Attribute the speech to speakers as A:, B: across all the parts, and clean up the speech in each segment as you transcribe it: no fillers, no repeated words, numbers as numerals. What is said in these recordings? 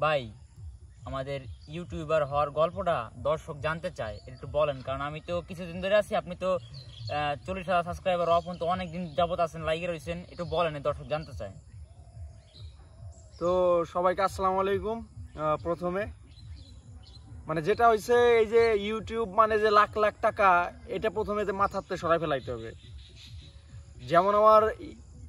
A: ভাই আমাদের ইউটিউবার হওয়ার গল্পটা দর্শক জানতে চায়, একটু বলেন। কারণ আমি তো কিছুদিন ধরে আছি, আপনি তো 40,000 সাবস্ক্রাইবার অপন তো অনেকদিন যাবত আছেন, লাইকে রয়েছেন, একটু বলেন, দর্শক জানতে চায়।
B: তো সবাইকে আসসালামু আলাইকুম। প্রথমে মানে যেটা হয়েছে, এই যে ইউটিউব মানে যে লাখ লাখ টাকা, এটা প্রথমে মাথাতে সরাই ফেলাইতে হবে। যেমন আমার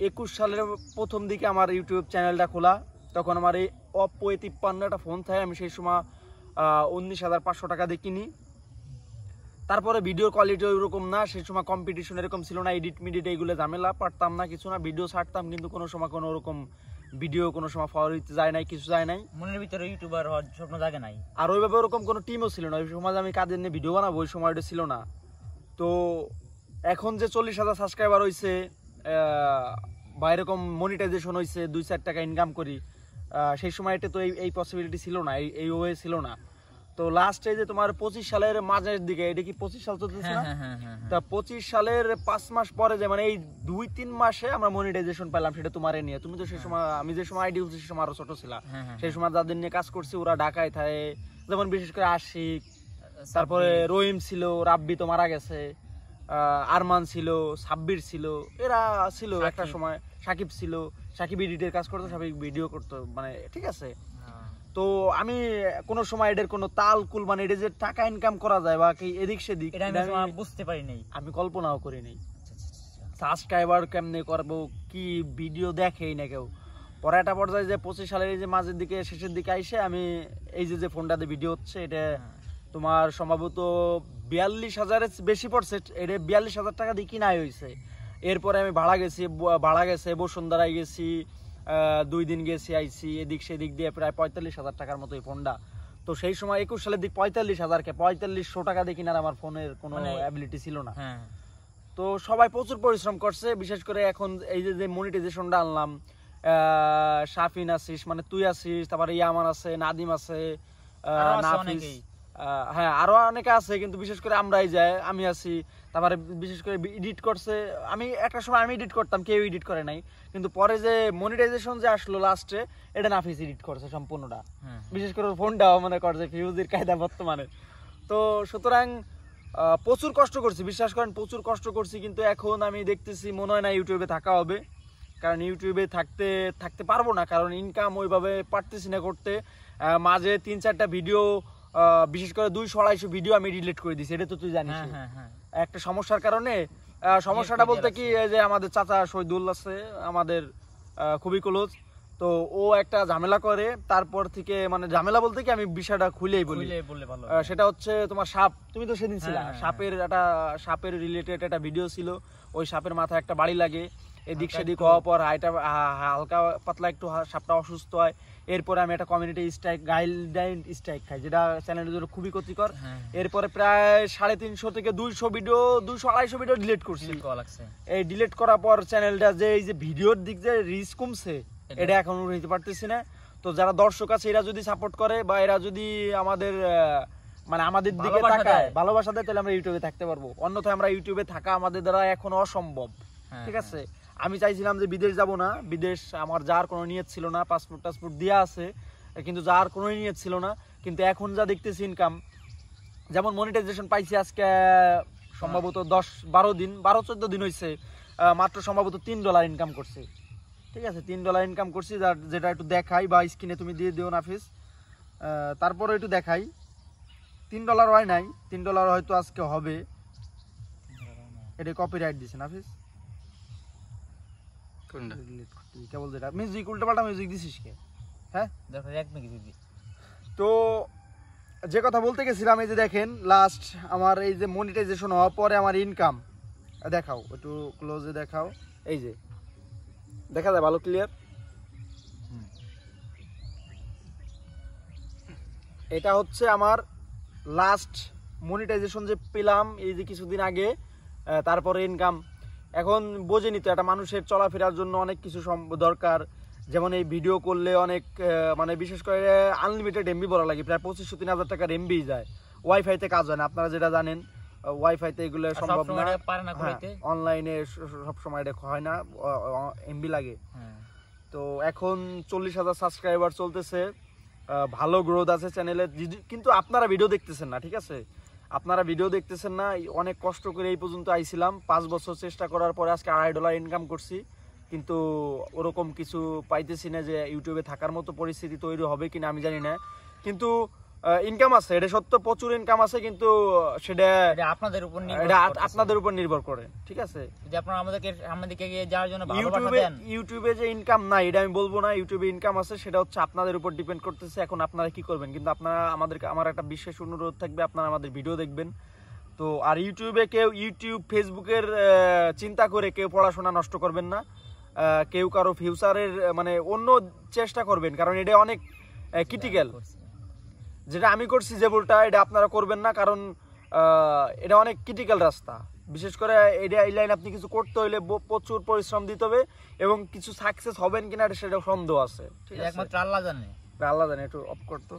B: 21 সালের প্রথম দিকে আমার ইউটিউব চ্যানেলটা খোলা, তখন আমার এই অপো A53 ফোন থাকে। আমি সেই সময় 19,500 টাকা দিয়ে কিনি। তারপরে ভিডিওর কোয়ালিটি ওইরকম না, সেই সময় কম্পিটিশন এরকম ছিল না, এডিট মিডিট এইগুলো ঝামেলা, পারতাম না কিছু না, ভিডিও ছাড়তাম কিন্তু কোনো সময় কোনো ওরকম ভিডিও কোনো সময় ফলোইতে যায় নাই, কিছু যায় নাই,
A: মনের ভিতরে ইউটিউবার হওয়ার স্বপ্ন জাগে নাই।
B: আর ওইভাবে ওরকম কোনো টিমও ছিল না ওই সময় আমি কাজের নিয়ে ভিডিও বানাবো, ওই সময় ওটা ছিল না। তো এখন যে 40,000 সাবস্ক্রাইবার হয়েছে বা এরকম মনিটাইজেশন হয়েছে, 2-4 টাকা ইনকাম করি, সেই সময় এটা তো এই পসিবিলিটি ছিল না, এই ওয়ে ছিল না। তো লাস্টে যে তোমার 25 সালের মাঝের দিকে, এটা কি 25 সাল চলতেছে না? তা 25 সালের 5 মাস পরে যে মানে এই 2-3 মাসে আমরা মনিটাইজেশন পেলাম, সেটা তোমারে নিয়ে। তুমি তো সেই সময়, আমি যে সময় আইডি উঠছি সেই সময় আরো ছোট ছিল। সেই সময় যাদের নিয়ে কাজ করছি ওরা ঢাকায় থাকে, যেমন বিশেষ করে আশিক, তারপরে রহিম ছিল, রাব্বি তো মারা গেছে, আরমান ছিল, সাব্বির ছিল, এরা ছিল একটা সময়, সাকিব ছিল, সাকিব এডিটের কাজ করতো, সাকিব ভিডিও করতো, মানে ঠিক আছে। তো আমি কোনো সময় এদের কোনো তাল কুল মানে এটা যে টাকা ইনকাম করা যায় বা কি এদিক সেদিক
A: আমি বুঝতে পারি নাই,
B: আমি কল্পনাও করি নাই। সাবস্ক্রাইবার কেমনে করবো, কি ভিডিও দেখেই না কেউ। পরে একটা পর্যায়ে যে 25 সালের এই যে মাঝের দিকে শেষের দিকে আইসে আমি এই যে ফোনটাতে ভিডিও হচ্ছে, এটা তোমার সম্ভবত 42,000-এর বেশি পড়ছে, এটা 42,000 টাকা দিয়ে কিনাই হয়েছে। এরপরে আমি ভাড়া গেছে বসুন্ধরায় গেছি, 2 দিন গেছি আইসি, এদিক সেদিক দিয়ে প্রায় 45,000 টাকার মতো এই ফোনটা। তো সেই সময় 21 সালের দিক 45,000 টাকা দিয়ে কিনার আমার ফোনের কোনো অ্যাবিলিটি ছিল না। তো সবাই প্রচুর পরিশ্রম করছে, বিশেষ করে এখন এই যে মনিটাইজেশনটা আনলাম, শাফিন আছিস, মানে তুই আছিস, তারপরে ইয়ামান আছে, নাদিম আছে, নাফিস, হ্যাঁ আরো অনেকে আছে, কিন্তু বিশেষ করে আমরাই যাই, আমি আছি। তারপরে বিশেষ করে এডিট করছে, আমি একটা সময় আমি এডিট করতাম, কেউ এডিট করে নাই, কিন্তু পরে যে মনিটাইজেশন যে আসলো লাস্টে, এটা নাফিস এডিট করছে সম্পূর্ণটা, বিশেষ করে ফোনটাও মনে করছে ফিউজির কায়দা বর্তমানে। তো সুতরাং প্রচুর কষ্ট করছি, বিশ্বাস করেন প্রচুর কষ্ট করছি, কিন্তু এখন আমি দেখতেছি মনে হয় না ইউটিউবে থাকা হবে। কারণ ইউটিউবে থাকতে পারবো না, কারণ ইনকাম ওইভাবে পারতেছি না করতে। মাঝে 3-4টা ভিডিও, বিশেষ করে 200-250 ভিডিও আমি ডিলিট করে দিছি, এটা তো তুই জানিস। একটা সমস্যার কারণে, সমস্যাটা বলতে কি, যে আমাদের চাচা শহীদুল আছে আমাদের খুবই ক্লোজ, তো ও একটা ঝামেলা করে, তারপর থেকে মানে ঝামেলা বলতে কি আমি বিষয়টা খুলেই বলি, সেটা হচ্ছে তোমার সাপ, তুমি তো সেদিন ছিলা, সাপের রিলেটেড একটা ভিডিও ছিল। ওই সাপের মাথায় একটা বাড়ি লাগে, এদিক সেদিক হওয়ার পর হালকা পাতলা একটু সাপটা অসুস্থ হয়। এরপরে আমি একটা কমিউনিটি স্ট্রাইক, গাইডলাইন স্ট্রাইক খাই, যেটা চ্যানেলের জন্য খুবই ক্ষতিকর। এরপরে প্রায় 350 থেকে 200 ভিডিও, 200-250 ভিডিও ডিলিট করছি। এই ডিলিট করার পর চ্যানেলটা যে এই যে ভিডিওর দিক যে রিচ কমছে, এটা এখন নিতে পারতেছি না। তো যারা দর্শক আছে এরা যদি সাপোর্ট করে বা এরা যদি আমাদের মানে আমাদের দিকে তাকায়, ভালোবাসা দেয়, তাহলে আমরা ইউটিউবে থাকতে পারবো। অন্যথায় আমরা ইউটিউবে থাকা আমাদের দ্বারা এখন অসম্ভব। ঠিক আছে, আমি চাইছিলাম যে বিদেশ যাব না, বিদেশ আমার যাওয়ার কোনো নিয়ত ছিল না, পাসপোর্ট দেওয়া আছে কিন্তু যাওয়ার কোনো নিয়ত ছিল না। কিন্তু এখন যা দেখতেছি ইনকাম, যেমন মনিটাইজেশন পাইছি আজকে সম্ভবত 12-14 দিন হয়েছে, মাত্র সম্ভবত $3 ইনকাম করছে। ঠিক আছে, $3 ইনকাম করছি, যেটা একটু দেখাই বা স্ক্রিনে তুমি দিয়ে দিও নাফিস, তারপরে একটু দেখাই। $3 হয় নাই, $3 হয়তো আজকে হবে। এটা কপিরাইট দিছে নাফিস, কেবল যেটা মিউজিক উল্টাপাল্টা মিউজিক দিছিস কে? হ্যাঁ তো যে কথা বলতে গেছিলাম, এই যে দেখেন লাস্ট আমার এই যে মনিটাইজেশন হওয়ার পরে আমার ইনকাম দেখাও, একটু ক্লোজে দেখাও, এই যে দেখা যায় ভালো ক্লিয়ার। এটা হচ্ছে আমার লাস্ট মনিটাইজেশন যে পেলাম এই যে কিছুদিন আগে, তারপরে ইনকাম। এখন বোঝেনি তো, একটা মানুষের চলাফেরার জন্য অনেক কিছু দরকার, যেমন এই ভিডিও করলে অনেক মানে বিশেষ করে আনলিমিটেড এমবি বলা লাগে, প্রায় 2500-3000 টাকার এমবি যায়। ওয়াইফাইতে কাজ হয় না, আপনারা যেটা জানেন, ওয়াইফাইতে এগুলো সম্ভব না, অনলাইনে সব সময় এটা হয় না, এমবি লাগে। তো এখন 40,000 সাবস্ক্রাইবার চলতেছে, ভালো গ্রোথ আছে চ্যানেলে, কিন্তু আপনারা ভিডিও দেখতেছেন না, ঠিক আছে? আপনারা ভিডিও দেখতেছেন না। অনেক কষ্ট করে এই পর্যন্ত আইছিলাম, 5 বছর চেষ্টা করার পরে আজকে $2.5 ইনকাম করছি, কিন্তু ওরকম কিছু পাইতেছি না যে ইউটিউবে থাকার মতো পরিস্থিতি তৈরি হবে কিনা আমি জানি না। কিন্তু ইনকাম আছে, এটা সত্য, প্রচুর ইনকাম আছে, কিন্তু সেটা
A: আপনাদের উপর
B: আপনাদের উপর নির্ভর করে, ঠিক আছে?
A: যদি আপনারা আমাদেরকে যাওয়ার জন্য ভালোবাসা দেন।
B: ইউটিউবে যে ইনকাম নাই এটা আমি বলবো না, ইউটিউবে ইনকাম আছে, সেটা হচ্ছে আপনাদের উপর ডিপেন্ড করতেছে এখন আপনারা কি করবেন। কিন্তু আপনারা আমার একটা বিশেষ অনুরোধ থাকবে, আপনারা আমাদের ভিডিও দেখবেন। তো আর ইউটিউব ফেসবুকের চিন্তা করে কেউ পড়াশোনা নষ্ট করবেন না, কেউ কারো ফিউচারের মানে অন্য চেষ্টা করবেন, কারণ এটা অনেক ক্রিটিক্যাল। যেটা আমি করছি যে ভুলটা, এটা আপনারা করবেন না, কারণ এটা অনেক ক্রিটিক্যাল রাস্তা। বিশেষ করে এই লাইন আপনি কিছু করতে হইলে প্রচুর পরিশ্রম দিতে হবে, এবং কিছু সাকসেস হবেন কিনা সেটা সন্দেহ আছে, ঠিক আছে?
A: একমাত্র আল্লাহ জানে।
B: আল্লাহ জানে। একটু অফ করতো।